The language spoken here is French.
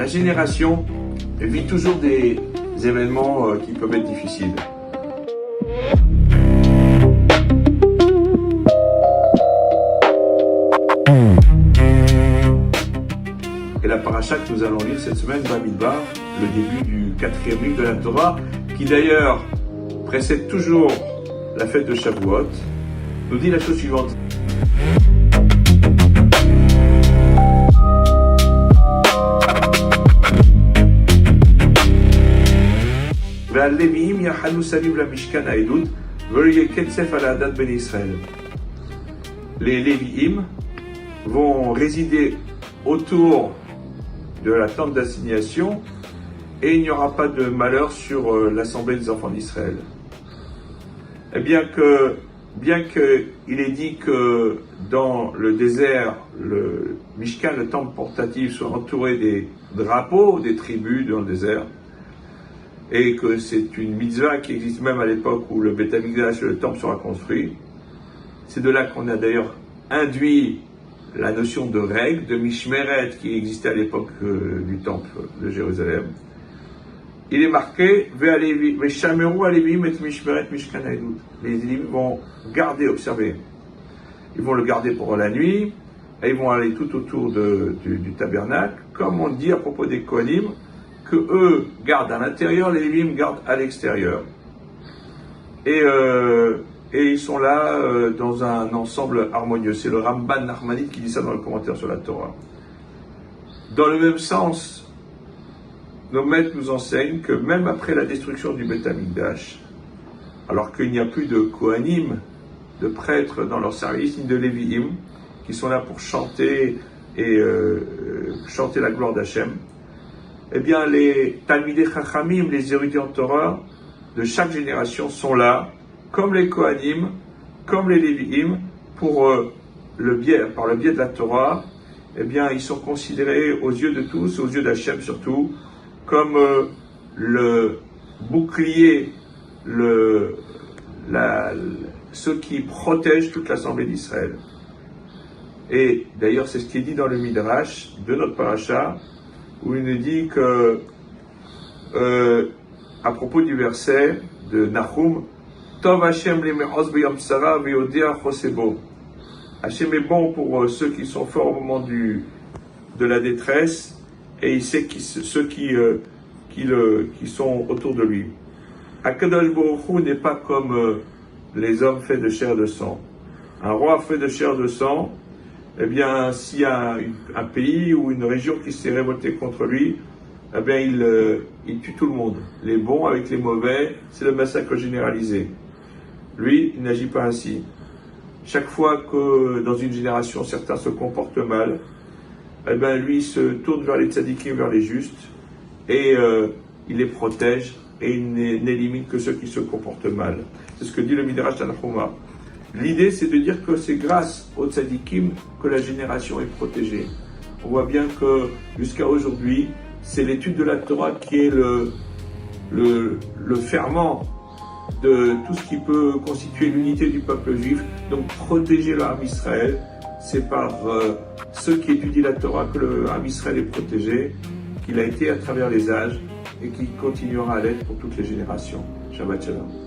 génération vit toujours des événements qui peuvent être difficiles. Et la paracha que nous allons lire cette semaine, Bamidbar, le début du 4e livre de la Torah, qui d'ailleurs précède toujours la fête de Shavuot, nous dit la chose suivante. Les Lévi'im vont résider autour de la tente d'assignation et il n'y aura pas de malheur sur l'assemblée des enfants d'Israël. Et bien qu'il est dit que dans le désert, le Mishkan, le temple portatif, soit entouré des drapeaux des tribus dans le désert, et que c'est une mitzvah qui existe même à l'époque où le Beth Amikdash, le temple, sera construit. C'est de là qu'on a d'ailleurs induit la notion de règle, de mishmeret, qui existait à l'époque du temple de Jérusalem. Il est marqué les Lévi'im vont garder, observer. Ils vont le garder pour la nuit, et ils vont aller tout autour du tabernacle, comme on dit à propos des Kohanim, que eux gardent à l'intérieur, les Lévi'im gardent à l'extérieur. Et ils sont là dans un ensemble harmonieux. C'est le Ramban Nachmanide qui dit ça dans le commentaire sur la Torah. Dans le même sens, nos maîtres nous enseignent que même après la destruction du Beth Amikdash, alors qu'il n'y a plus de Kohanim, de prêtres dans leur service, ni de Lévi'im, qui sont là pour chanter et chanter la gloire d'Hachem, eh bien les Talmidei Chachamim, les érudits en Torah de chaque génération sont là, comme les Kohanim, comme les Lévi'im, par le biais de la Torah, eh bien ils sont considérés aux yeux de tous, aux yeux d'Hachem surtout, comme le bouclier, ceux qui protègent toute l'assemblée d'Israël. Et d'ailleurs, c'est ce qui est dit dans le Midrash de notre paracha, où il nous dit que, à propos du verset de Nahum, Tov Hashem leme'oz b'yom tzara v'yodea chosebo. Hashem est bon pour ceux qui sont forts au moment de la détresse, et il sait ceux qui sont autour de lui. Akadosh Baruch Hu n'est pas comme les hommes faits de chair et de sang. Un roi fait de chair et de sang, eh bien, s'il y a un pays ou une région qui s'est révoltée contre lui, eh bien, il tue tout le monde. Les bons avec les mauvais, c'est le massacre généralisé. Lui, il n'agit pas ainsi. Chaque fois que dans une génération, certains se comportent mal, eh bien, lui, il se tourne vers les tzadikim, vers les justes, et il les protège, et il n'élimine que ceux qui se comportent mal. C'est ce que dit le Midrash Tanchuma. L'idée, c'est de dire que c'est grâce aux tzadikim que la génération est protégée. On voit bien que, jusqu'à aujourd'hui, c'est l'étude de la Torah qui est le ferment de tout ce qui peut constituer l'unité du peuple juif. Donc, protéger le Ham Israël, c'est par ceux qui étudient la Torah que le Ham Israël est protégé, qu'il a été à travers les âges et qui continuera à l'être pour toutes les générations. Shabbat Shalom.